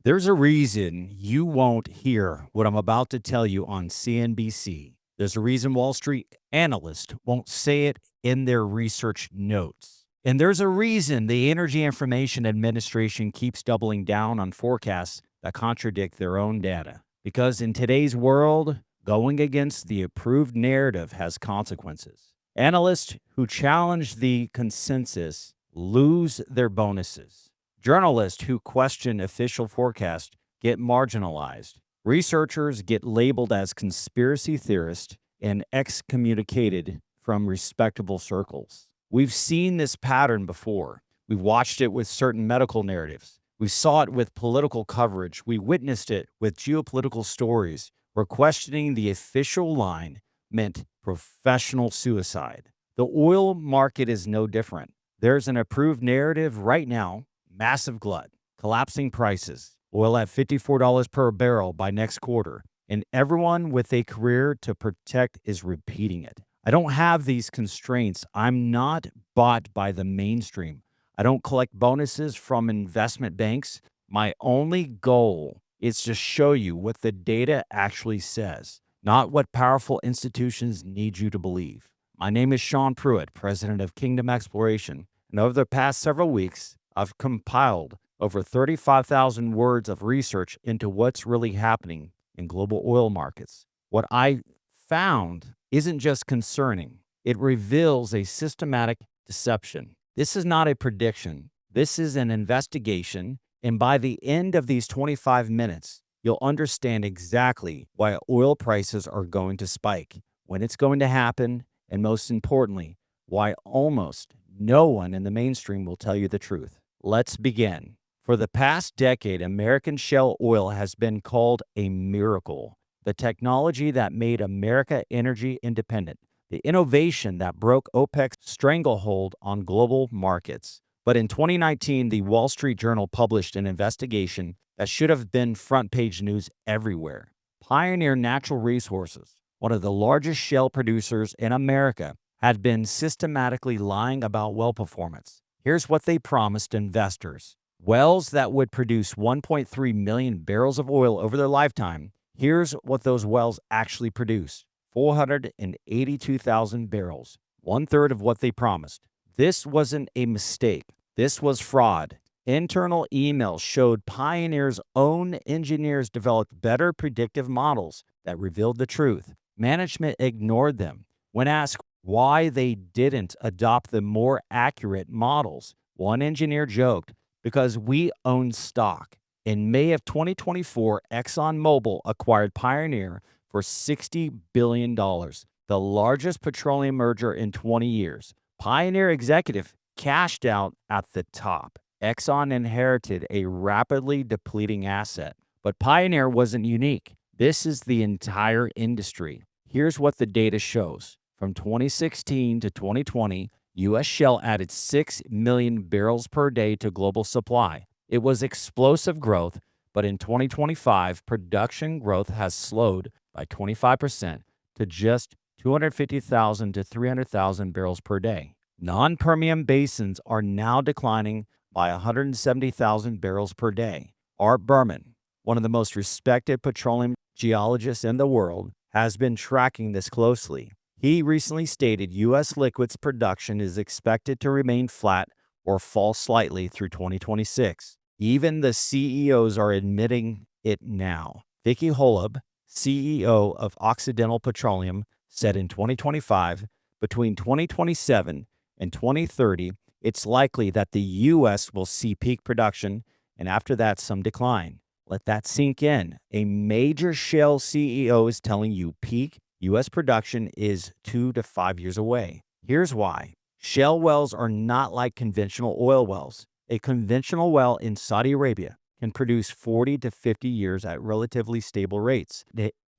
There's a reason you won't hear what I'm about to tell you on CNBC. There's a reason Wall Street analysts won't say it in their research notes. And there's a reason the Energy Information Administration keeps doubling down on forecasts that contradict their own data. Because in today's world, going against the approved narrative has consequences. Analysts who challenge the consensus lose their bonuses. Journalists who question official forecasts get marginalized. Researchers get labeled as conspiracy theorists and excommunicated from respectable circles. We've seen this pattern before. We've watched it with certain medical narratives. We saw it with political coverage. We witnessed it with geopolitical stories where questioning the official line meant professional suicide. The oil market is no different. There's an approved narrative right now. Massive glut, collapsing prices, oil at $54 per barrel by next quarter, and everyone with a career to protect is repeating it. I don't have these constraints. I'm not bought by the mainstream. I don't collect bonuses from investment banks. My only goal is to show you what the data actually says, not what powerful institutions need you to believe. My name is Sean Pruitt, president of Kingdom Exploration, and over the past several weeks, I've compiled over 35,000 words of research into what's really happening in global oil markets. What I found isn't just concerning, it reveals a systematic deception. This is not a prediction, this is an investigation, and by the end of these 25 minutes, you'll understand exactly why oil prices are going to spike, when it's going to happen, and most importantly, why almost no one in the mainstream will tell you the truth. Let's begin. For the past decade, American shale oil has been called a miracle, the technology that made America energy independent, the innovation that broke OPEC's stranglehold on global markets. But in 2019, the Wall Street Journal published an investigation that should have been front-page news everywhere. Pioneer Natural Resources, one of the largest shale producers in America, had been systematically lying about well performance. Here's what they promised investors. Wells that would produce 1.3 million barrels of oil over their lifetime. Here's what those wells actually produced. 482,000 barrels, 1/3 of what they promised. This wasn't a mistake. This was fraud. Internal emails showed Pioneer's own engineers developed better predictive models that revealed the truth. Management ignored them. When asked why they didn't adopt the more accurate models, one engineer joked, because we own stock. In May of 2024, ExxonMobil acquired Pioneer for $60 billion, the largest petroleum merger in 20 years. Pioneer executive cashed out at the top. Exxon inherited a rapidly depleting asset, but Pioneer wasn't unique. This is the entire industry. Here's what the data shows. From 2016 to 2020, U.S. shale added 6 million barrels per day to global supply. It was explosive growth, but in 2025, production growth has slowed by 25% to just 250,000 to 300,000 barrels per day. Non-Permian basins are now declining by 170,000 barrels per day. Art Berman, one of the most respected petroleum geologists in the world, has been tracking this closely. He recently stated U.S. liquids production is expected to remain flat or fall slightly through 2026. Even the CEOs are admitting it now. Vicki Hollub, CEO of Occidental Petroleum, said in 2025, between 2027 and 2030, it's likely that the U.S. will see peak production and after that some decline. Let that sink in. A major shale CEO is telling you peak U.S. production is 2 to 5 years away. Here's why. Shale wells are not like conventional oil wells. A conventional well in Saudi Arabia can produce 40 to 50 years at relatively stable rates.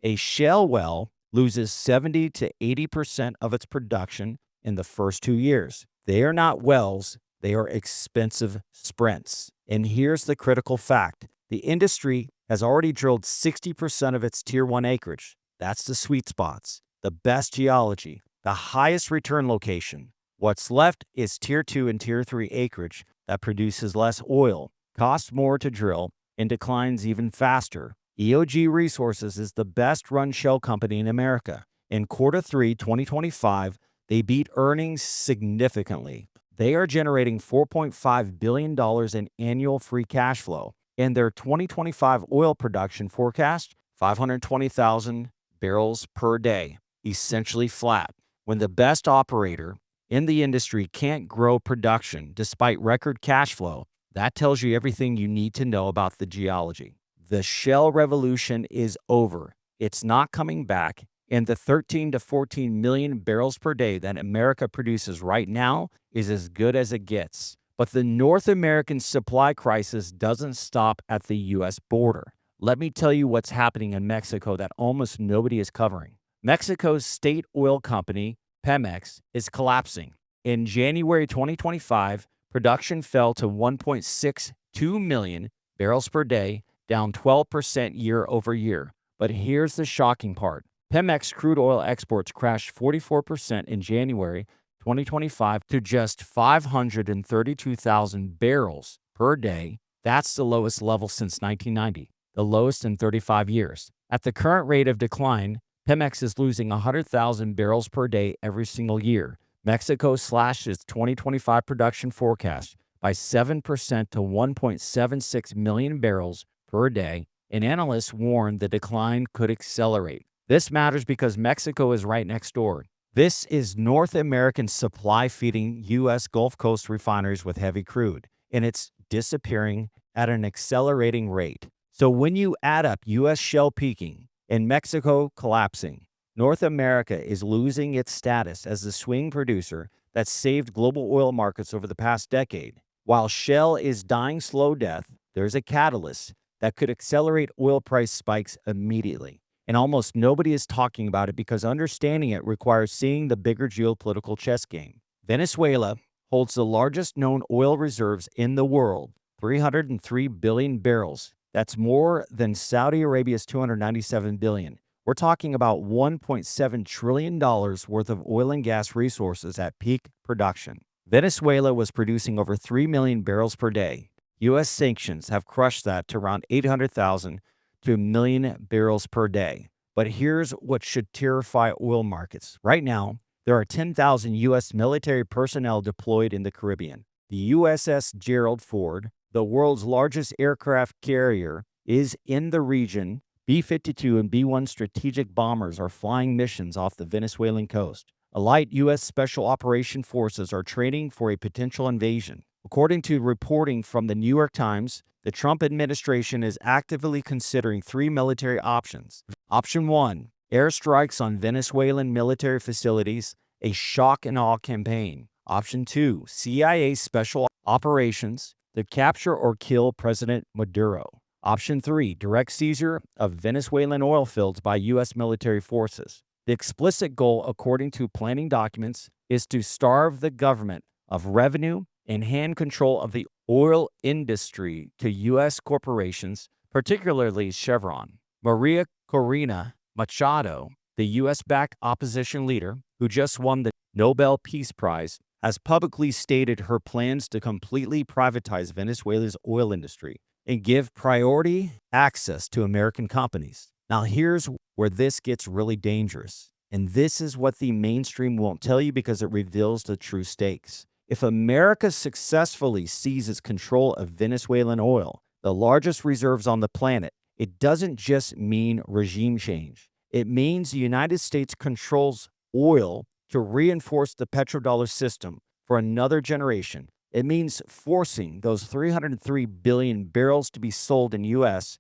A shale well loses 70 to 80% of its production in the first 2 years. They are not wells, they are expensive sprints. And here's the critical fact. The industry has already drilled 60% of its Tier 1 acreage. That's the sweet spots, the best geology, the highest return location. What's left is Tier 2 and Tier 3 acreage that produces less oil, costs more to drill, and declines even faster. EOG Resources is the best-run shale company in America. In Q3 2025, they beat earnings significantly. They are generating $4.5 billion in annual free cash flow, and their 2025 oil production forecast, 520,000 barrels per day, essentially flat. When the best operator in the industry can't grow production despite record cash flow, that tells you everything you need to know about the geology. The shale revolution is over. It's not coming back, and the 13 to 14 million barrels per day that America produces right now is as good as it gets. But the North American supply crisis doesn't stop at the U.S. border. Let me tell you what's happening in Mexico that almost nobody is covering. Mexico's state oil company, Pemex, is collapsing. In January 2025, production fell to 1.62 million barrels per day, down 12% year over year. But here's the shocking part. Pemex crude oil exports crashed 44% in January 2025 to just 532,000 barrels per day. That's the lowest level since 1990, the lowest in 35 years. At the current rate of decline, Pemex is losing 100,000 barrels per day every single year. Mexico slashed its 2025 production forecast by 7% to 1.76 million barrels per day, and analysts warn the decline could accelerate. This matters because Mexico is right next door. This is North American supply feeding U.S. Gulf Coast refineries with heavy crude, and it's disappearing at an accelerating rate. So when you add up U.S. shale peaking and Mexico collapsing, North America is losing its status as the swing producer that saved global oil markets over the past decade. While shale is dying slow death, there's a catalyst that could accelerate oil price spikes immediately. And almost nobody is talking about it because understanding it requires seeing the bigger geopolitical chess game. Venezuela holds the largest known oil reserves in the world, 303 billion barrels. That's more than Saudi Arabia's 297 billion. We're talking about $1.7 trillion worth of oil and gas resources at peak production. Venezuela was producing over 3 million barrels per day. U.S. sanctions have crushed that to around 800,000 to a million barrels per day. But here's what should terrify oil markets. Right now, there are 10,000 U.S. military personnel deployed in the Caribbean. The USS Gerald Ford, the world's largest aircraft carrier, is in the region. B-52 and B-1 strategic bombers are flying missions off the Venezuelan coast. Elite U.S. Special Operation Forces are training for a potential invasion. According to reporting from the New York Times, the Trump administration is actively considering 3 military options. Option 1, airstrikes on Venezuelan military facilities, a shock and awe campaign. Option 2, CIA special operations to capture or kill President Maduro. Option 3, direct seizure of Venezuelan oil fields by U.S. military forces. The explicit goal, according to planning documents, is to starve the government of revenue and hand control of the oil industry to U.S. corporations, particularly Chevron. Maria Corina Machado, the U.S.-backed opposition leader who just won the Nobel Peace Prize, has publicly stated her plans to completely privatize Venezuela's oil industry and give priority access to American companies. Now, here's where this gets really dangerous. And this is what the mainstream won't tell you because it reveals the true stakes. If America successfully seizes control of Venezuelan oil, the largest reserves on the planet, it doesn't just mean regime change. It means the United States controls oil to reinforce the petrodollar system for another generation. It means forcing those 303 billion barrels to be sold in U.S.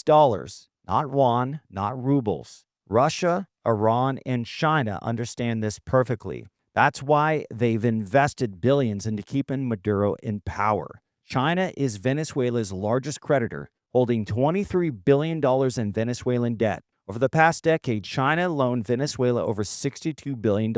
dollars, not yuan, not rubles. Russia, Iran, and China understand this perfectly. That's why they've invested billions into keeping Maduro in power. China is Venezuela's largest creditor, holding $23 billion in Venezuelan debt. Over the past decade, China loaned Venezuela over $62 billion.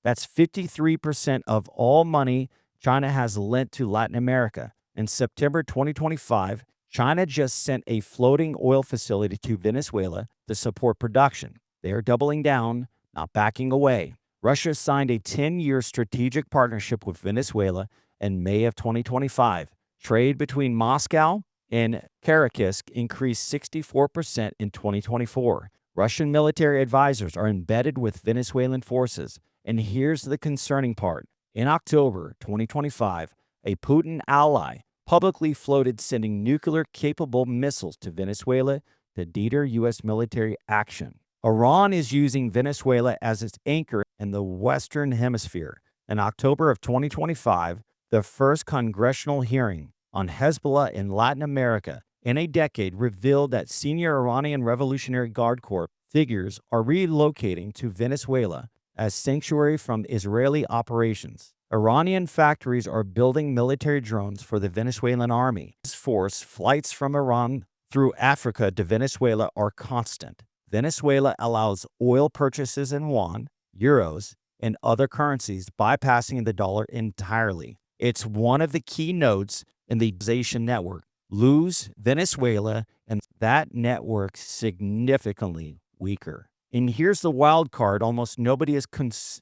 That's 53% of all money China has lent to Latin America. In September 2025, China just sent a floating oil facility to Venezuela to support production. They are doubling down, not backing away. Russia signed a 10-year strategic partnership with Venezuela in May of 2025. Trade between Moscow in Caracas increased 64% in 2024. Russian military advisors are embedded with Venezuelan forces. And here's the concerning part. In October 2025, a Putin ally publicly floated sending nuclear-capable missiles to Venezuela to deter U.S. military action. Iran is using Venezuela as its anchor in the Western Hemisphere. In October of 2025, the first congressional hearing on Hezbollah in Latin America in a decade revealed that senior Iranian Revolutionary Guard Corps figures are relocating to Venezuela as sanctuary from Israeli operations. Iranian factories are building military drones for the Venezuelan army. This force flights from Iran through Africa to Venezuela are constant. Venezuela allows oil purchases in yuan, euros, and other currencies, bypassing the dollar entirely. It's one of the key nodes in the globalization network. Lose Venezuela, and that network significantly weaker. And here's the wild card almost nobody is considering.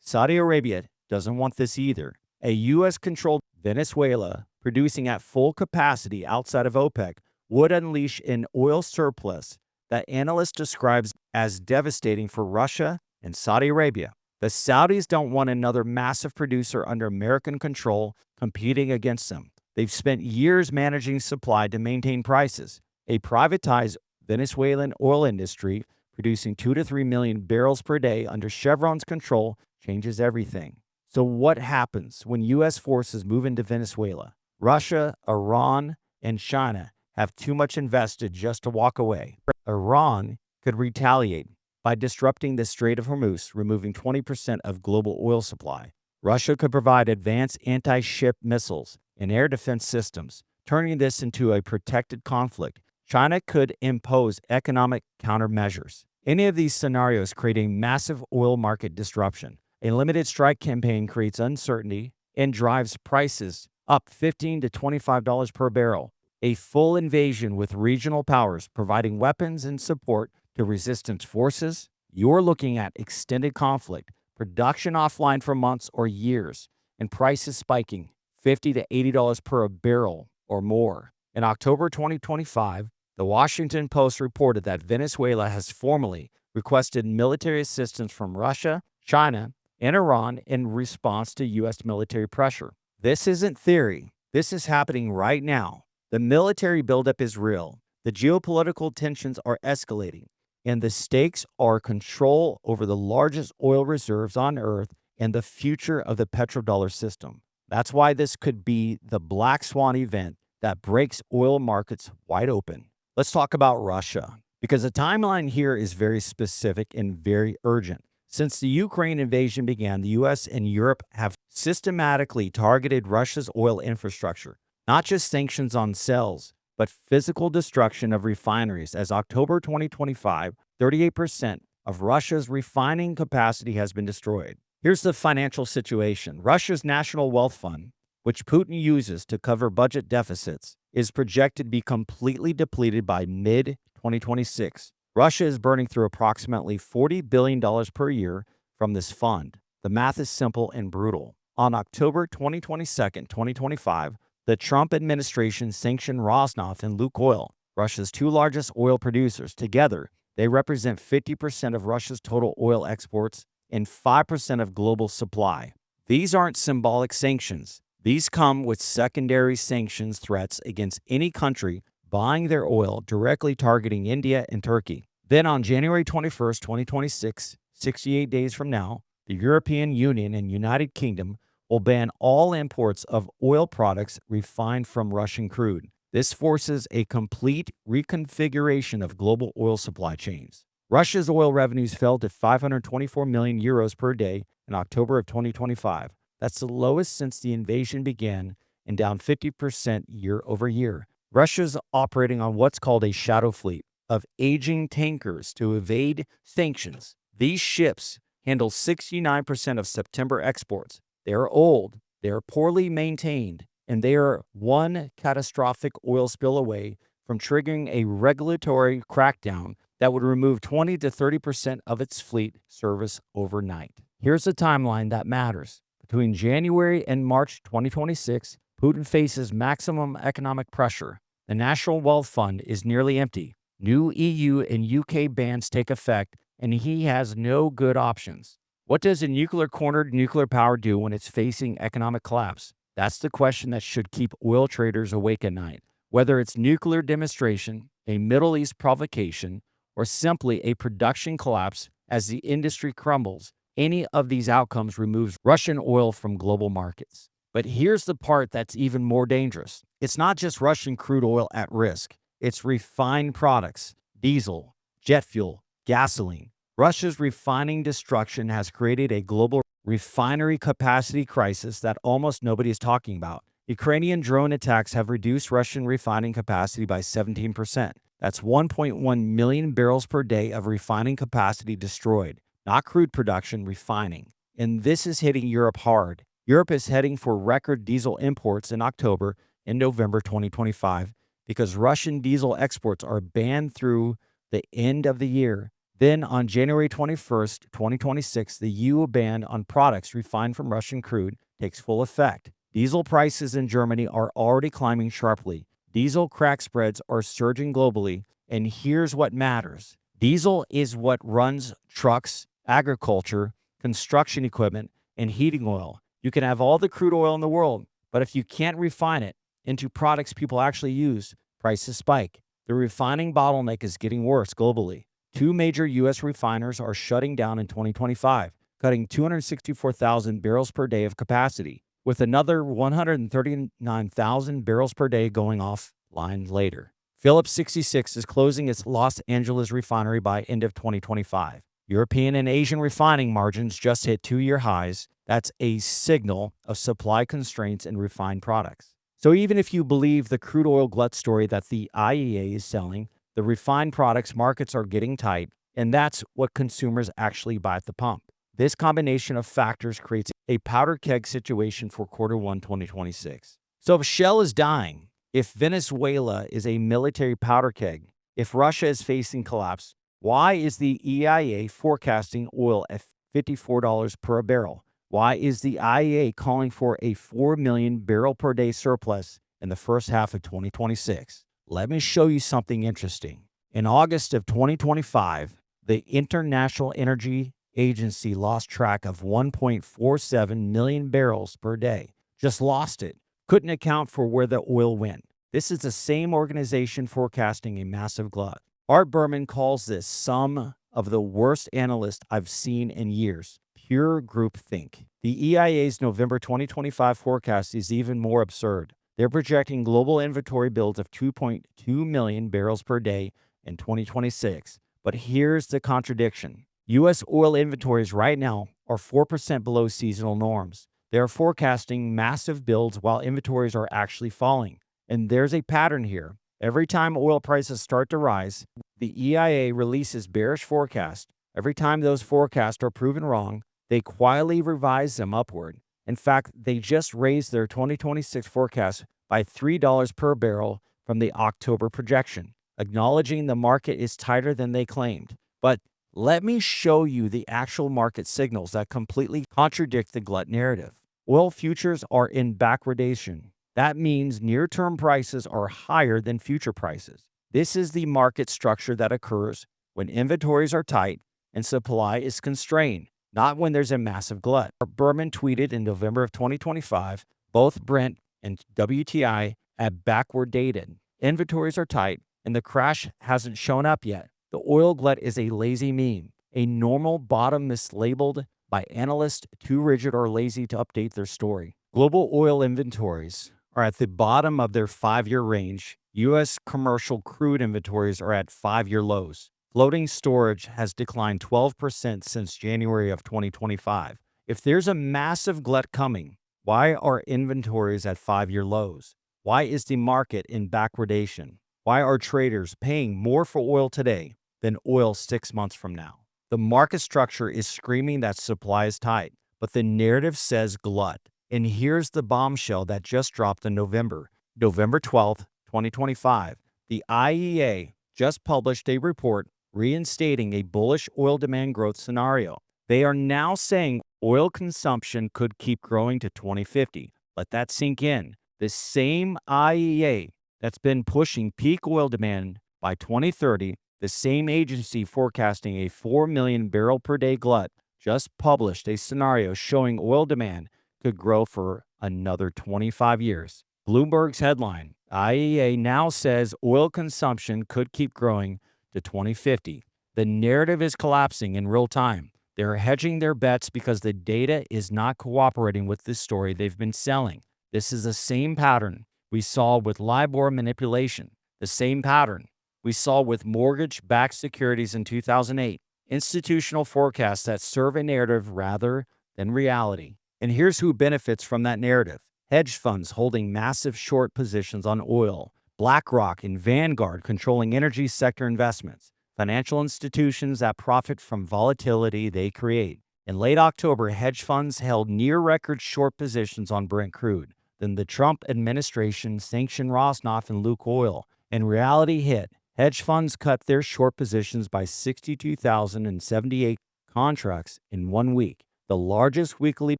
Saudi Arabia doesn't want this either. A U.S.-controlled Venezuela producing at full capacity outside of OPEC would unleash an oil surplus that analysts describe as devastating for Russia and Saudi Arabia. The Saudis don't want another massive producer under American control competing against them. They've spent years managing supply to maintain prices. A privatized Venezuelan oil industry producing 2 to 3 million barrels per day under Chevron's control changes everything. So what happens when U.S. forces move into Venezuela? Russia, Iran, and China have too much invested just to walk away. Iran could retaliate by disrupting the Strait of Hormuz, removing 20% of global oil supply. Russia could provide advanced anti-ship missiles and air defense systems, turning this into a protected conflict. China could impose economic countermeasures. Any of these scenarios create a massive oil market disruption. A limited strike campaign creates uncertainty and drives prices up $15 to $25 per barrel. A full invasion with regional powers providing weapons and support to resistance forces. You're looking at extended conflict, production offline for months or years, and prices spiking $50 to $80 per barrel or more. In October 2025, the Washington Post reported that Venezuela has formally requested military assistance from Russia, China, and Iran in response to U.S. military pressure. This isn't theory. This is happening right now. The military buildup is real. The geopolitical tensions are escalating, and the stakes are control over the largest oil reserves on Earth and the future of the petrodollar system. That's why this could be the black swan event that breaks oil markets wide open. Let's talk about Russia, because the timeline here is very specific and very urgent. Since the Ukraine invasion began, the U.S. and Europe have systematically targeted Russia's oil infrastructure, not just sanctions on sales, but physical destruction of refineries. As October 2025, 38% of Russia's refining capacity has been destroyed. Here's the financial situation. Russia's national wealth fund, which Putin uses to cover budget deficits, is projected to be completely depleted by mid-2026. Russia is burning through approximately $40 billion per year from this fund. The math is simple and brutal. On October 22, 2025, the Trump administration sanctioned Rosneft and Lukoil, Russia's two largest oil producers. Together, they represent 50% of Russia's total oil exports and 5% of global supply. These aren't symbolic sanctions. These come with secondary sanctions threats against any country buying their oil, directly targeting India and Turkey. Then on January 21, 2026, 68 days from now, the European Union and United Kingdom will ban all imports of oil products refined from Russian crude. This forces a complete reconfiguration of global oil supply chains. Russia's oil revenues fell to 524 million euros per day in October of 2025. That's the lowest since the invasion began and down 50% year over year. Russia's operating on what's called a shadow fleet of aging tankers to evade sanctions. These ships handle 69% of September exports. They are old, they are poorly maintained, and they are one catastrophic oil spill away from triggering a regulatory crackdown that would remove 20 to 30% of its fleet service overnight. Here's the timeline that matters. Between January and March 2026, Putin faces maximum economic pressure. The National Wealth Fund is nearly empty. New EU and UK bans take effect, and he has no good options. What does a nuclear-cornered nuclear power do when it's facing economic collapse? That's the question that should keep oil traders awake at night. Whether it's nuclear demonstration, a Middle East provocation, or simply a production collapse as the industry crumbles, any of these outcomes removes Russian oil from global markets. But here's the part that's even more dangerous. It's not just Russian crude oil at risk. It's refined products, diesel, jet fuel, gasoline. Russia's refining destruction has created a global refinery capacity crisis that almost nobody is talking about. Ukrainian drone attacks have reduced Russian refining capacity by 17%. That's 1.1 million barrels per day of refining capacity destroyed, not crude production, refining. And this is hitting Europe hard. Europe is heading for record diesel imports in October and November 2025 because Russian diesel exports are banned through the end of the year. Then on January 21st, 2026, the EU ban on products refined from Russian crude takes full effect. Diesel prices in Germany are already climbing sharply. Diesel crack spreads are surging globally, and here's what matters. Diesel is what runs trucks, agriculture, construction equipment, and heating oil. You can have all the crude oil in the world, but if you can't refine it into products people actually use, prices spike. The refining bottleneck is getting worse globally. Two major U.S. refiners are shutting down in 2025, cutting 264,000 barrels per day of capacity, with another 139,000 barrels per day going offline later. Phillips 66 is closing its Los Angeles refinery by end of 2025. European and Asian refining margins just hit two-year highs. That's a signal of supply constraints in refined products. So even if you believe the crude oil glut story that the IEA is selling, the refined products markets are getting tight, and that's what consumers actually buy at the pump. This combination of factors creates a powder keg situation for Q1 2026. So if Shale is dying, if Venezuela is a military powder keg, if Russia is facing collapse, why is the EIA forecasting oil at $54 per barrel? Why is the IEA calling for a 4 million barrel per day surplus in the first half of 2026? Let me show you something interesting. In August of 2025, the International Energy Agency lost track of 1.47 million barrels per day. Just lost it. Couldn't account for where the oil went. This is the same organization forecasting a massive glut. Art Berman calls this some of the worst analysts I've seen in years. Pure groupthink. The EIA's November 2025 forecast is even more absurd. They're projecting global inventory builds of 2.2 million barrels per day in 2026. But here's the contradiction. U.S. oil inventories right now are 4% below seasonal norms. They are forecasting massive builds while inventories are actually falling. And there's a pattern here. Every time oil prices start to rise, the EIA releases bearish forecasts. Every time those forecasts are proven wrong, they quietly revise them upward. In fact, they just raised their 2026 forecast by $3 per barrel from the October projection, acknowledging the market is tighter than they claimed. But let me show you the actual market signals that completely contradict the glut narrative. Oil futures are in backwardation. That means near-term prices are higher than future prices. This is the market structure that occurs when inventories are tight and supply is constrained, not when there's a massive glut. Berman tweeted in November of 2025, both Brent and WTI at backward dated. Inventories are tight and the crash hasn't shown up yet. The oil glut is a lazy meme, a normal bottom mislabeled by analysts too rigid or lazy to update their story. Global oil inventories are at the bottom of their 5-year range. U.S. commercial crude inventories are at 5-year lows. Floating storage has declined 12% since January of 2025. If there's a massive glut coming, why are inventories at 5-year lows? Why is the market in backwardation? Why are traders paying more for oil today than oil 6 months from now? The market structure is screaming that supply is tight, but the narrative says glut. And here's the bombshell that just dropped in November 12th, 2025. The IEA just published a report reinstating a bullish oil demand growth scenario. They are now saying oil consumption could keep growing to 2050. Let that sink in. The same IEA that's been pushing peak oil demand by 2030, the same agency forecasting a 4 million barrel per day glut, just published a scenario showing oil demand could grow for another 25 years. Bloomberg's headline, IEA now says oil consumption could keep growing to 2050. The narrative is collapsing in real time. They're hedging their bets because the data is not cooperating with the story they've been selling. This is the same pattern we saw with LIBOR manipulation, the same pattern we saw with mortgage-backed securities in 2008. Institutional forecasts that serve a narrative rather than reality. And here's who benefits from that narrative. Hedge funds holding massive short positions on oil, BlackRock and Vanguard controlling energy sector investments, financial institutions that profit from volatility they create. In late October, hedge funds held near-record short positions on Brent crude. Then the Trump administration sanctioned Rosneft and Lukoil, and reality hit. Hedge funds cut their short positions by 62,078 contracts in 1 week, the largest weekly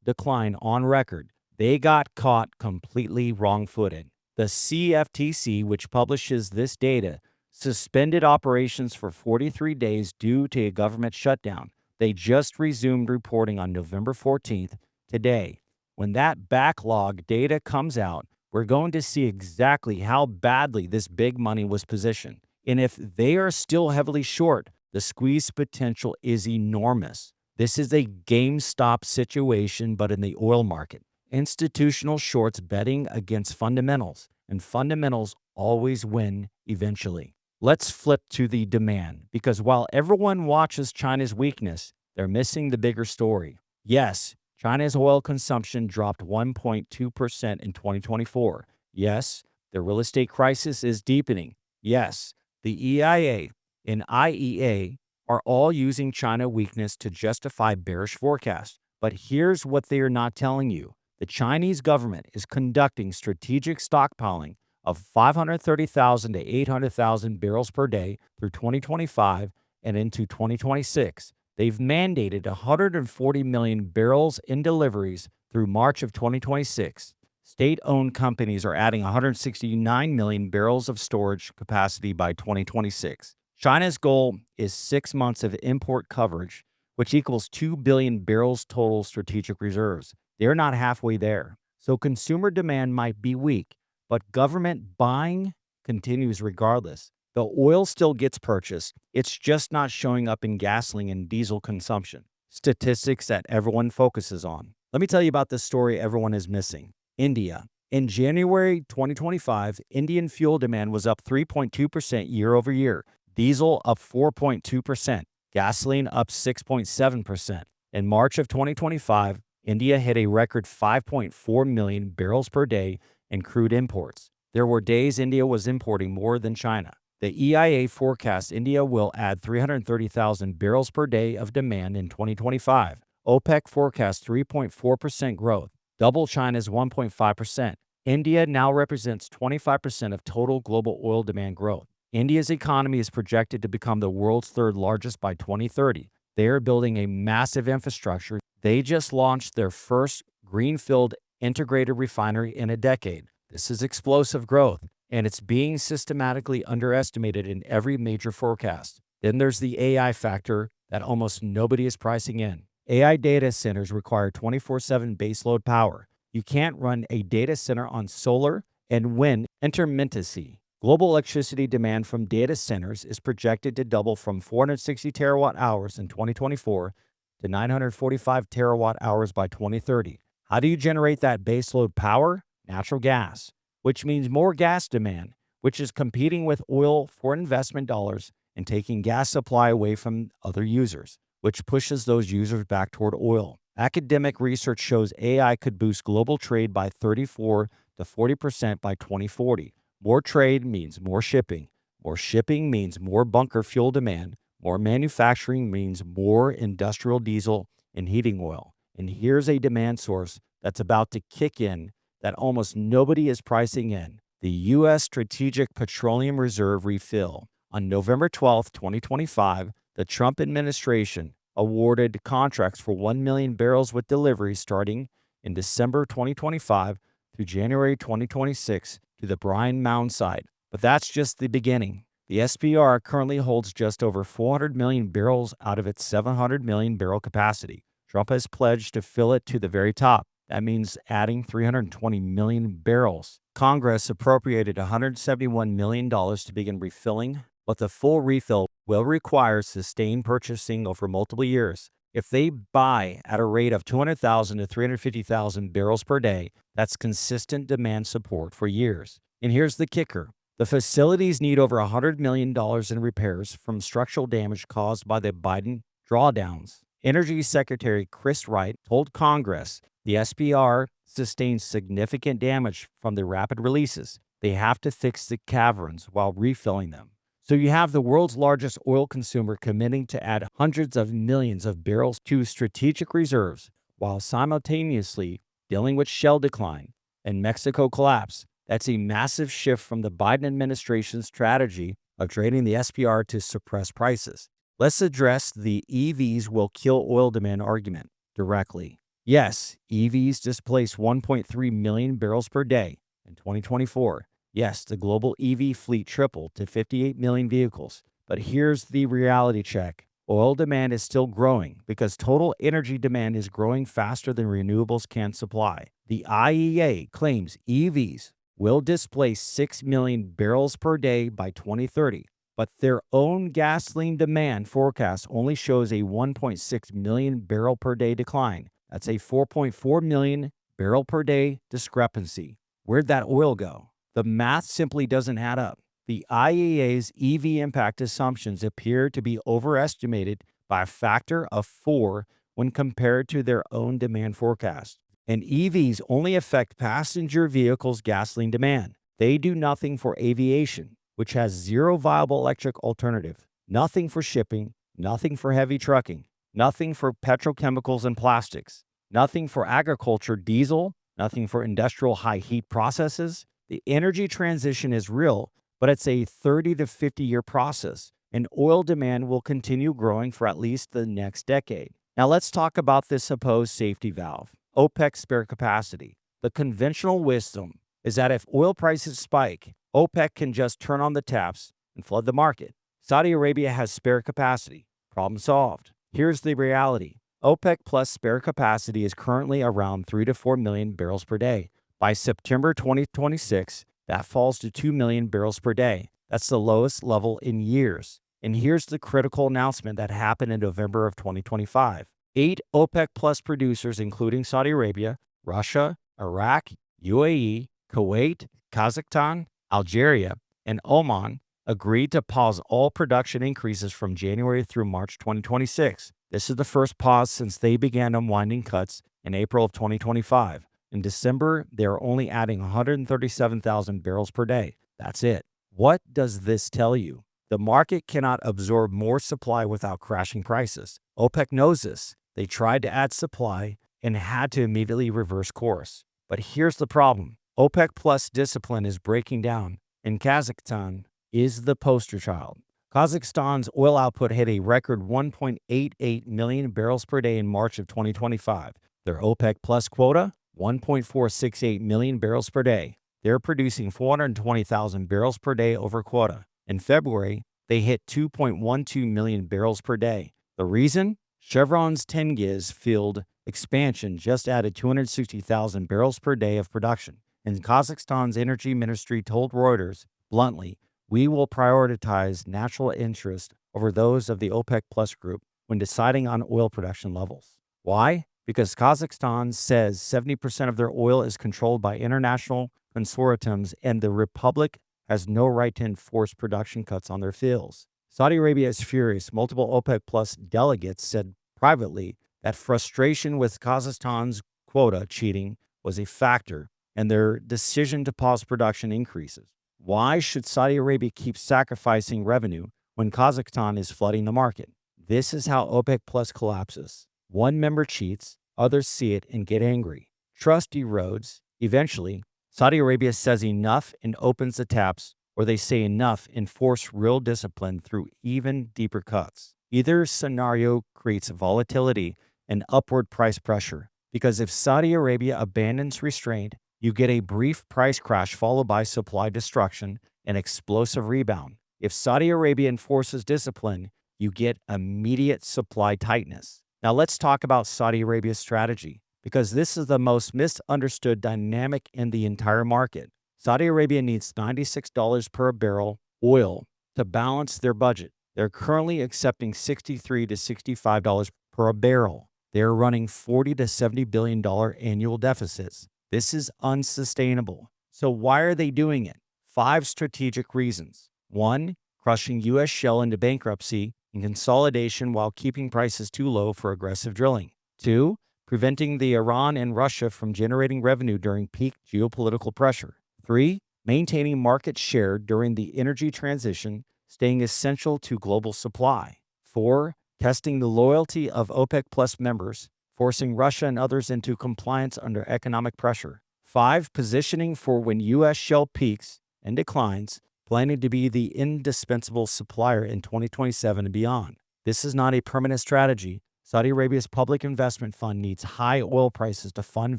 decline on record. They got caught completely wrong-footed. The CFTC, which publishes this data, suspended operations for 43 days due to a government shutdown. They just resumed reporting on November 14th, today. When that backlog data comes out, we're going to see exactly how badly this big money was positioned. And if they are still heavily short, the squeeze potential is enormous. This is a GameStop situation, but in the oil market. Institutional shorts betting against fundamentals, and fundamentals always win eventually. Let's flip to the demand, because while everyone watches China's weakness, they're missing the bigger story. Yes, China's oil consumption dropped 1.2% in 2024. Yes, the real estate crisis is deepening. Yes, the EIA and IEA are all using China weakness to justify bearish forecasts. But here's what they are not telling you. The Chinese government is conducting strategic stockpiling of 530,000 to 800,000 barrels per day through 2025 and into 2026. They've mandated 140 million barrels in deliveries through March of 2026. State-owned companies are adding 169 million barrels of storage capacity by 2026. China's goal is 6 months of import coverage, which equals 2 billion barrels total strategic reserves. They're not halfway there. So consumer demand might be weak, but government buying continues regardless. The oil still gets purchased. It's just not showing up in gasoline and diesel consumption. Statistics that everyone focuses on. Let me tell you about this story everyone is missing. India. In January 2025, Indian fuel demand was up 3.2% year over year. Diesel up 4.2%. Gasoline up 6.7%. In March of 2025, India hit a record 5.4 million barrels per day in crude imports. There were days India was importing more than China. The EIA forecasts India will add 330,000 barrels per day of demand in 2025. OPEC forecasts 3.4% growth, double China's 1.5%. India now represents 25% of total global oil demand growth. India's economy is projected to become the world's third largest by 2030. They are building a massive infrastructure. They just launched their first greenfield integrated refinery in a decade. This is explosive growth, and it's being systematically underestimated in every major forecast. Then there's the AI factor that almost nobody is pricing in. AI data centers require 24/7 baseload power. You can't run a data center on solar and wind intermittency. Global electricity demand from data centers is projected to double from 460 terawatt hours in 2024 to 945 terawatt hours by 2030. How do you generate that baseload power? Natural gas, which means more gas demand, which is competing with oil for investment dollars and taking gas supply away from other users, which pushes those users back toward oil. Academic research shows AI could boost global trade by 34 to 40% by 2040. More trade means more shipping. More shipping means more bunker fuel demand. More manufacturing means more industrial diesel and heating oil. And here's a demand source that's about to kick in that almost nobody is pricing in. The U.S. Strategic Petroleum Reserve refill. On November 12, 2025, the Trump administration awarded contracts for 1 million barrels with deliveries starting in December 2025 through January 2026 to the Brine Mound site. But that's just the beginning. The SPR currently holds just over 400 million barrels out of its 700 million barrel capacity. Trump has pledged to fill it to the very top. That means adding 320 million barrels. Congress appropriated $171 million to begin refilling, but the full refill will require sustained purchasing over multiple years. If they buy at a rate of 200,000 to 350,000 barrels per day, that's consistent demand support for years. And here's the kicker. The facilities need over $100 million in repairs from structural damage caused by the Biden drawdowns. Energy Secretary Chris Wright told Congress the SPR sustained significant damage from the rapid releases. They have to fix the caverns while refilling them. So you have the world's largest oil consumer committing to add hundreds of millions of barrels to strategic reserves while simultaneously dealing with Shale decline and Mexico collapse. That's a massive shift from the Biden administration's strategy of trading the SPR to suppress prices. Let's address the EVs will kill oil demand argument directly. Yes, EVs displaced 1.3 million barrels per day in 2024. Yes, the global EV fleet tripled to 58 million vehicles. But here's the reality check. Oil demand is still growing because total energy demand is growing faster than renewables can supply. The IEA claims EVs will displace 6 million barrels per day by 2030, but their own gasoline demand forecast only shows a 1.6 million barrel per day decline. That's a 4.4 million barrel per day discrepancy. Where'd that oil go? The math simply doesn't add up. The IEA's EV impact assumptions appear to be overestimated by a factor of 4 when compared to their own demand forecast. And EVs only affect passenger vehicles' gasoline demand. They do nothing for aviation, which has zero viable electric alternative, nothing for shipping, nothing for heavy trucking, nothing for petrochemicals and plastics, nothing for agriculture diesel, nothing for industrial high heat processes. The energy transition is real, but it's a 30 to 50-year process, and oil demand will continue growing for at least the next decade. Now let's talk about this supposed safety valve. OPEC spare capacity. The conventional wisdom is that if oil prices spike, OPEC can just turn on the taps and flood the market. Saudi Arabia has spare capacity. Problem solved. Here's the reality. OPEC plus spare capacity is currently around 3 to 4 million barrels per day. By September 2026, that falls to 2 million barrels per day. That's the lowest level in years. And here's the critical announcement that happened in November of 2025. 8 OPEC plus producers, including Saudi Arabia, Russia, Iraq, UAE, Kuwait, Kazakhstan, Algeria, and Oman, agreed to pause all production increases from January through March 2026. This is the first pause since they began unwinding cuts in April of 2025. In December, they are only adding 137,000 barrels per day. That's it. What does this tell you? The market cannot absorb more supply without crashing prices. OPEC knows this. They tried to add supply and had to immediately reverse course. But here's the problem. OPEC plus discipline is breaking down, and Kazakhstan is the poster child. Kazakhstan's oil output hit a record 1.88 million barrels per day in March of 2025. Their OPEC plus quota, 1.468 million barrels per day. They're producing 420,000 barrels per day over quota. In February, they hit 2.12 million barrels per day. The reason? Chevron's Tengiz field expansion just added 260,000 barrels per day of production. And Kazakhstan's energy ministry told Reuters, bluntly, we will prioritize national interest over those of the OPEC plus group when deciding on oil production levels. Why? Because Kazakhstan says 70% of their oil is controlled by international consortiums, and the republic has no right to enforce production cuts on their fields. Saudi Arabia is furious. Multiple OPEC plus delegates said privately that frustration with Kazakhstan's quota cheating was a factor in their decision to pause production increases. Why should Saudi Arabia keep sacrificing revenue when Kazakhstan is flooding the market? This is how OPEC plus collapses. One member cheats, others see it and get angry. Trust erodes. Eventually, Saudi Arabia says enough and opens the taps, or they say enough and force real discipline through even deeper cuts. Either scenario creates volatility and upward price pressure, because if Saudi Arabia abandons restraint, You get a brief price crash followed by supply destruction and explosive rebound. If Saudi Arabia enforces discipline, you get immediate supply tightness. Now let's talk about Saudi Arabia's strategy, because this is the most misunderstood dynamic in the entire market. Saudi Arabia needs $96 per barrel oil to balance their budget. They're currently accepting $63 to $65 per barrel. They're running $40 to $70 billion annual deficits. This is unsustainable. So why are they doing it? 5 strategic reasons. 1, crushing U.S. shale into bankruptcy and consolidation while keeping prices too low for aggressive drilling. 2, preventing the Iran and Russia from generating revenue during peak geopolitical pressure. 3, maintaining market share during the energy transition, staying essential to global supply. 4, testing the loyalty of OPEC Plus members, forcing Russia and others into compliance under economic pressure. 5, positioning for when U.S. shale peaks and declines, planning to be the indispensable supplier in 2027 and beyond. This is not a permanent strategy. Saudi Arabia's public investment fund needs high oil prices to fund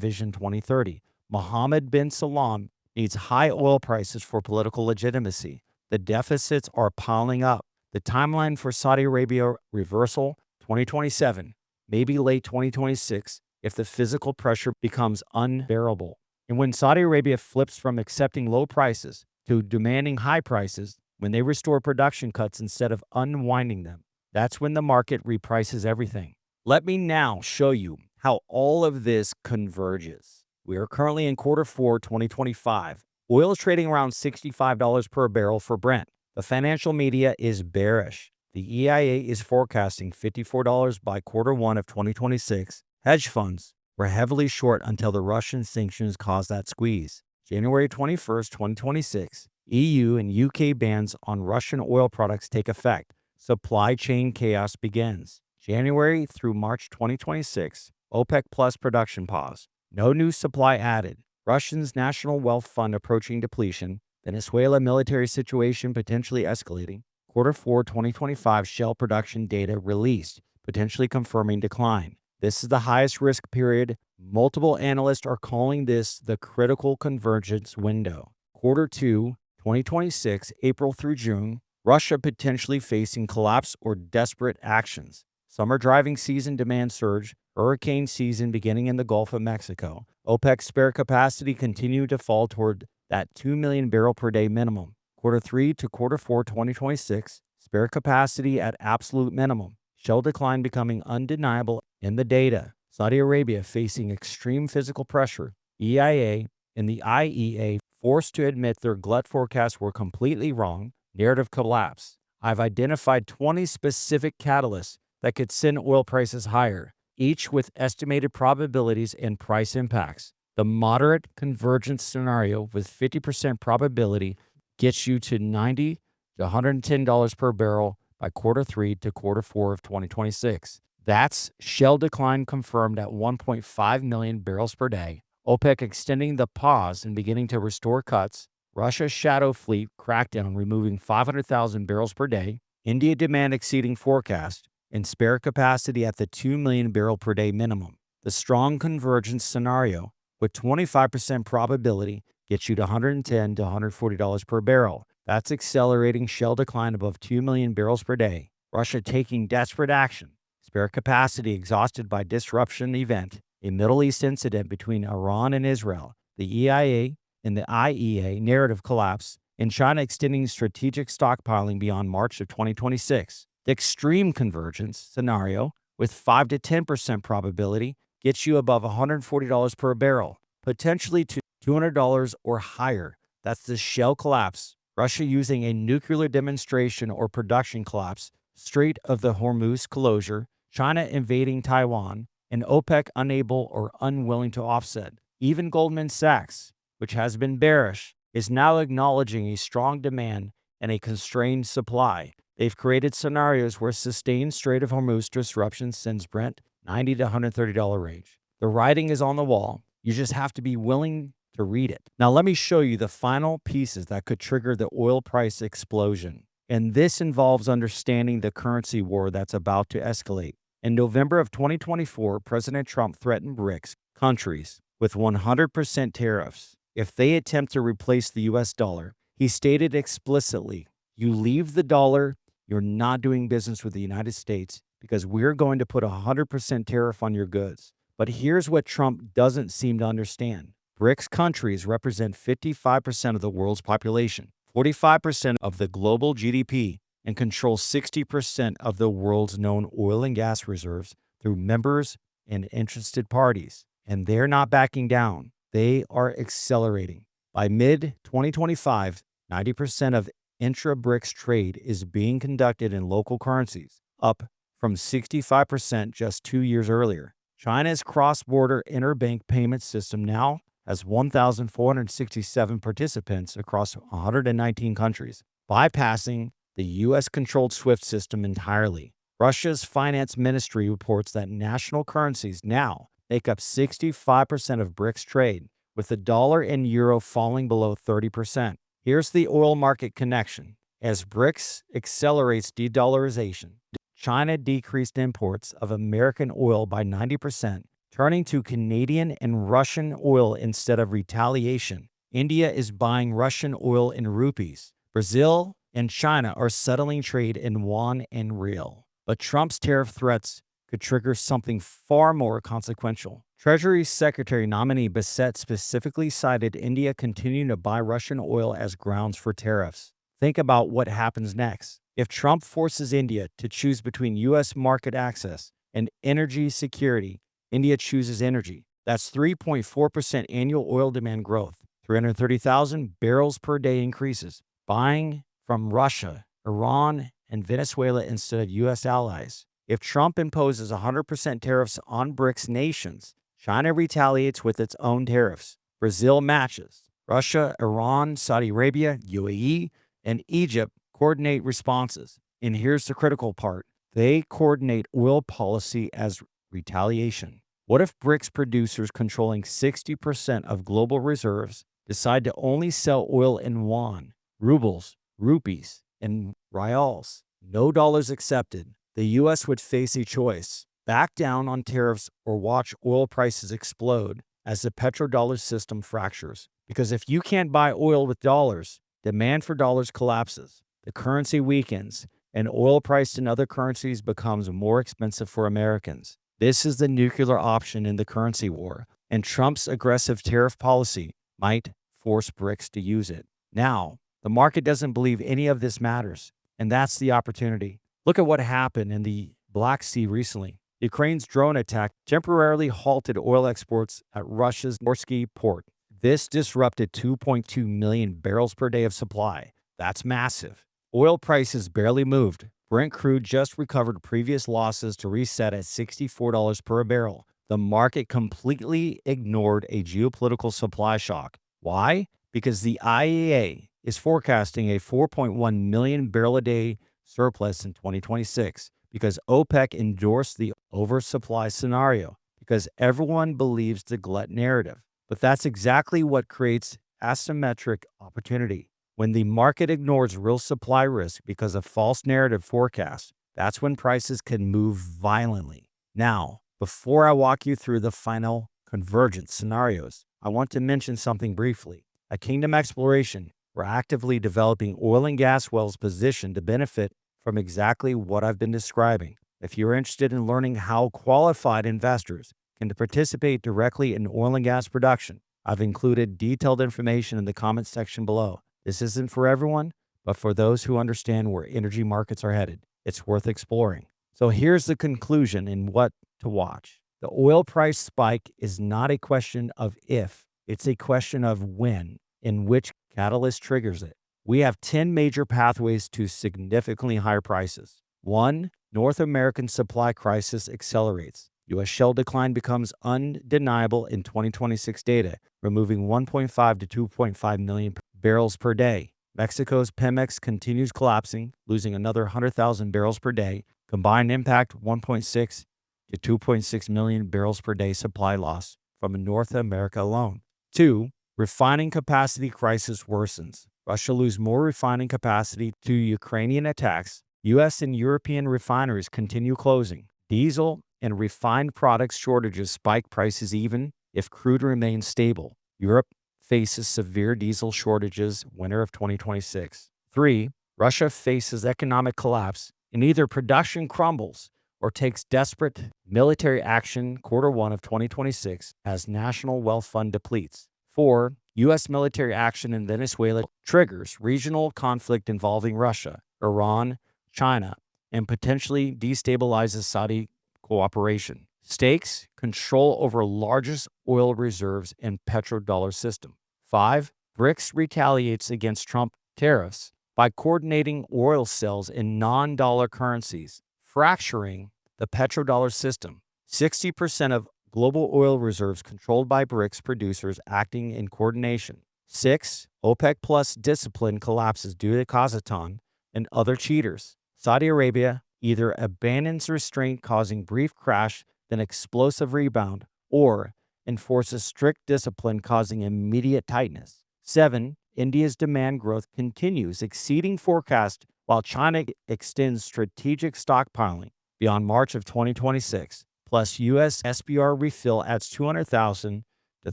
Vision 2030. Mohammed bin Salman needs high oil prices for political legitimacy. The deficits are piling up. The timeline for Saudi Arabia reversal, 2027, maybe late 2026, if the physical pressure becomes unbearable. And when Saudi Arabia flips from accepting low prices to demanding high prices, when they restore production cuts instead of unwinding them, that's when the market reprices everything. Let me now show you how all of this converges. We are currently in Q4 2025. Oil is trading around $65 per barrel for Brent. The financial media is bearish. The EIA is forecasting $54 by Q1 of 2026. Hedge funds were heavily short until the Russian sanctions caused that squeeze. January 21st, 2026, EU and UK bans on Russian oil products take effect. Supply chain chaos begins. January through March 2026, OPEC Plus production pause. No new supply added. Russia's national wealth fund approaching depletion. Venezuela military situation potentially escalating. Q4 2025 shale production data released, potentially confirming decline. This is the highest risk period. Multiple analysts are calling this the critical convergence window. Q2 2026, April through June, Russia potentially facing collapse or desperate actions. Summer driving season demand surge, hurricane season beginning in the Gulf of Mexico. OPEC spare capacity continued to fall toward that 2 million barrel per day minimum. Q3 to Q4 2026, spare capacity at absolute minimum. Shale decline becoming undeniable in the data. Saudi Arabia facing extreme physical pressure. EIA and the IEA forced to admit their glut forecasts were completely wrong. Narrative collapse. I've identified 20 specific catalysts that could send oil prices higher, each with estimated probabilities and price impacts. The moderate convergence scenario with 50% probability gets you to $90 to $110 per barrel by Q3 to Q4 of 2026. That's shale decline confirmed at 1.5 million barrels per day. OPEC extending the pause and beginning to restore cuts. Russia's shadow fleet crackdown removing 500,000 barrels per day. India demand exceeding forecast and spare capacity at the 2 million barrel per day minimum. The strong convergence scenario with 25% probability gets you to $110 to $140 per barrel. That's accelerating shale decline above 2 million barrels per day. Russia taking desperate action. Spare capacity exhausted by disruption event. A Middle East incident between Iran and Israel. The EIA and the IEA narrative collapse. And China extending strategic stockpiling beyond March of 2026. The extreme convergence scenario with 5 to 10% probability gets you above $140 per barrel, potentially to $200 or higher. That's the shale collapse. Russia using a nuclear demonstration or production collapse, Strait of the Hormuz closure, China invading Taiwan, and OPEC unable or unwilling to offset. Even Goldman Sachs, which has been bearish, is now acknowledging a strong demand and a constrained supply. They've created scenarios where sustained Strait of Hormuz disruption sends Brent $90 to $130 range. The writing is on the wall. You just have to be willing to read it. Now let me show you the final pieces that could trigger the oil price explosion. And this involves understanding the currency war that's about to escalate. In November of 2024, President Trump threatened BRICs countries with 100% tariffs if they attempt to replace the US dollar. He stated explicitly, "You leave the dollar, you're not doing business with the United States because we're going to put a 100% tariff on your goods." But here's what Trump doesn't seem to understand. BRICS countries represent 55% of the world's population, 45% of the global GDP, and control 60% of the world's known oil and gas reserves through members and interested parties. And they're not backing down. They are accelerating. By mid-2025, 90% of intra-BRICS trade is being conducted in local currencies, up from 65% just 2 years earlier. China's cross-border interbank payment system now has 1,467 participants across 119 countries, bypassing the U.S.-controlled SWIFT system entirely. Russia's finance ministry reports that national currencies now make up 65% of BRICS trade, with the dollar and euro falling below 30%. Here's the oil market connection. As BRICS accelerates de-dollarization, China decreased imports of American oil by 90%, turning to Canadian and Russian oil instead of retaliation. India is buying Russian oil in rupees. Brazil and China are settling trade in yuan and real. But Trump's tariff threats could trigger something far more consequential. Treasury Secretary nominee Bassett specifically cited India continuing to buy Russian oil as grounds for tariffs. Think about what happens next. If Trump forces India to choose between U.S. market access and energy security, India chooses energy. That's 3.4% annual oil demand growth, 330,000 barrels per day increases, buying from Russia, Iran, and Venezuela instead of U.S. allies. If Trump imposes 100% tariffs on BRICS nations, China retaliates with its own tariffs. Brazil matches. Russia, Iran, Saudi Arabia, UAE, and Egypt coordinate responses. And here's the critical part. They coordinate oil policy as retaliation. What if BRICS producers controlling 60% of global reserves decide to only sell oil in yuan, rubles, rupees, and rials? No dollars accepted. The U.S. would face a choice: back down on tariffs or watch oil prices explode as the petrodollar system fractures. Because if you can't buy oil with dollars, demand for dollars collapses, the currency weakens, and oil priced in other currencies becomes more expensive for Americans. This is the nuclear option in the currency war, and Trump's aggressive tariff policy might force BRICS to use it. Now, the market doesn't believe any of this matters, and that's the opportunity. Look at what happened in the Black Sea recently. Ukraine's drone attack temporarily halted oil exports at Russia's Norsky port. This disrupted 2.2 million barrels per day of supply. That's massive. Oil prices barely moved. Brent crude just recovered previous losses to reset at $64 per barrel. The market completely ignored a geopolitical supply shock. Why? Because the IEA is forecasting a 4.1 million barrel a day surplus in 2026, because OPEC endorsed the oversupply scenario, because everyone believes the glut narrative. But that's exactly what creates asymmetric opportunity. When the market ignores real supply risk because of false narrative forecasts, that's when prices can move violently. Now, before I walk you through the final convergence scenarios, I want to mention something briefly. At Kingdom Exploration, we're actively developing oil and gas wells positioned to benefit from exactly what I've been describing. If you're interested in learning how qualified investors can participate directly in oil and gas production, I've included detailed information in the comments section below. This isn't for everyone, but for those who understand where energy markets are headed. It's worth exploring. So here's the conclusion in what to watch. The oil price spike is not a question of if, it's a question of when, and which catalyst triggers it. We have 10 major pathways to significantly higher prices. 1. North American supply crisis accelerates. U.S. shale decline becomes undeniable in 2026 data, removing 1.5 to 2.5 million barrels per day. Mexico's Pemex continues collapsing, losing another 100,000 barrels per day. Combined impact 1.6 to 2.6 million barrels per day supply loss from North America alone. 2. Refining capacity crisis worsens. Russia loses more refining capacity to Ukrainian attacks. U.S. and European refineries continue closing. Diesel and refined products shortages spike prices even if crude remains stable. Europe faces severe diesel shortages winter of 2026. 3. Russia faces economic collapse and either production crumbles or takes desperate military action Q1 of 2026 as national wealth fund depletes. 4. U.S. military action in Venezuela triggers regional conflict involving Russia, Iran, China, and potentially destabilizes Saudi cooperation. Stakes: control over largest oil reserves in petrodollar system. 5. BRICS retaliates against Trump tariffs by coordinating oil sales in non-dollar currencies, fracturing the petrodollar system. 60% of global oil reserves controlled by BRICS producers acting in coordination. 6. OPEC Plus discipline collapses due to Kazakhstan and other cheaters. Saudi Arabia either abandons restraint, causing brief crash, then explosive rebound, or enforces strict discipline, causing immediate tightness. 7. India's demand growth continues, exceeding forecast, while China extends strategic stockpiling beyond March of 2026. Plus, U.S. SPR refill adds 200,000 to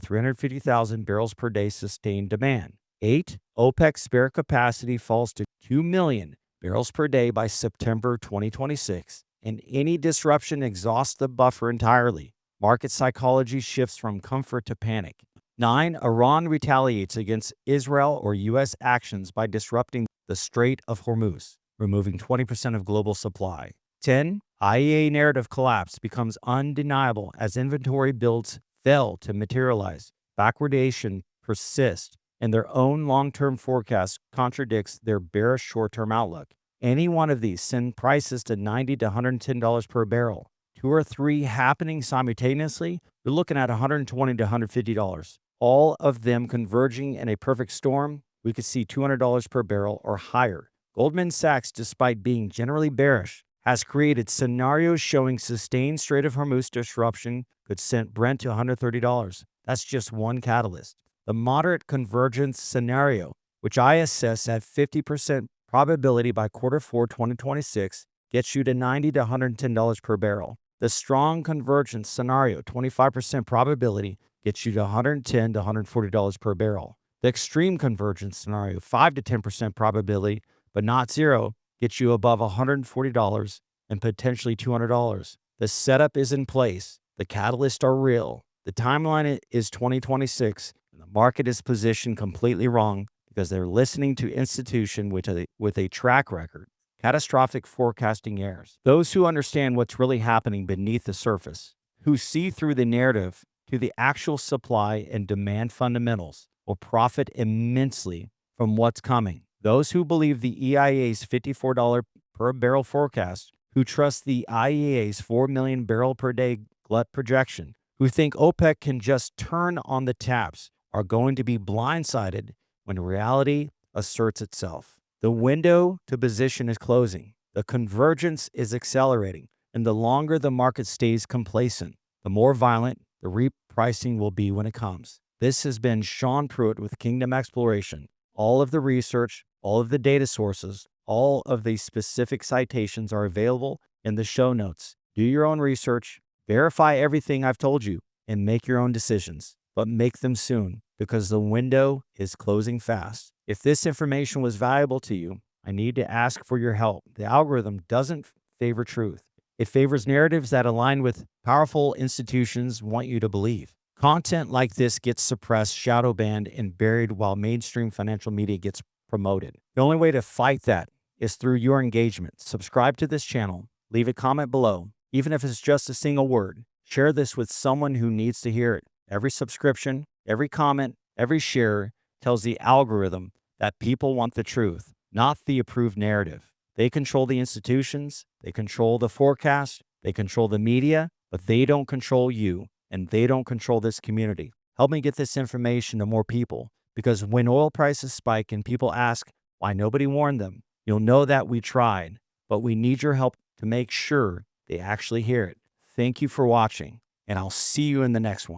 350,000 barrels per day sustained demand. 8. OPEC spare capacity falls to 2 million barrels per day by September 2026, and any disruption exhausts the buffer entirely. Market psychology shifts from comfort to panic. 9. Iran retaliates against Israel or U.S. actions by disrupting the Strait of Hormuz, removing 20% of global supply. 10. IEA narrative collapse becomes undeniable as inventory builds fail to materialize. Backwardation persists, and their own long-term forecast contradicts their bearish short-term outlook. Any one of these send prices to $90 to $110 per barrel. 2 or 3 happening simultaneously, you're looking at $120 to $150. All of them converging in a perfect storm, we could see $200 per barrel or higher. Goldman Sachs, despite being generally bearish, has created scenarios showing sustained Strait of Hormuz disruption could send Brent to $130. That's just one catalyst. The moderate convergence scenario, which I assess at 50% probability by Q4 2026, gets you to $90 to $110 per barrel. The strong convergence scenario, 25% probability, gets you to $110 to $140 per barrel. The extreme convergence scenario, 5 to 10% probability, but not zero, gets you above $140 and potentially $200. The setup is in place. The catalysts are real. The timeline is 2026, and the market is positioned completely wrong because they're listening to institution with a track record. Catastrophic forecasting errors. Those who understand what's really happening beneath the surface, who see through the narrative to the actual supply and demand fundamentals, will profit immensely from what's coming. Those who believe the EIA's $54 per barrel forecast, who trust the IEA's 4 million barrel per day glut projection, who think OPEC can just turn on the taps, are going to be blindsided when reality asserts itself. The window to position is closing. The convergence is accelerating. And the longer the market stays complacent, the more violent the repricing will be when it comes. This has been Sean Pruitt with Kingdom Exploration. All of the research, all of the data sources, all of the specific citations are available in the show notes. Do your own research, verify everything I've told you, and make your own decisions. But make them soon, because the window is closing fast. If this information was valuable to you, I need to ask for your help. The algorithm doesn't favor truth. It favors narratives that align with powerful institutions want you to believe. Content like this gets suppressed, shadow banned, and buried while mainstream financial media gets promoted. The only way to fight that is through your engagement. Subscribe to this channel. Leave a comment below, even if it's just a single word. Share this with someone who needs to hear it. Every subscription, every comment, every share tells the algorithm that people want the truth, not the approved narrative. They control the institutions, they control the forecast, they control the media, but they don't control you, and they don't control this community. Help me get this information to more people, because when oil prices spike and people ask why nobody warned them, you'll know that we tried, but we need your help to make sure they actually hear it. Thank you for watching, and I'll see you in the next one.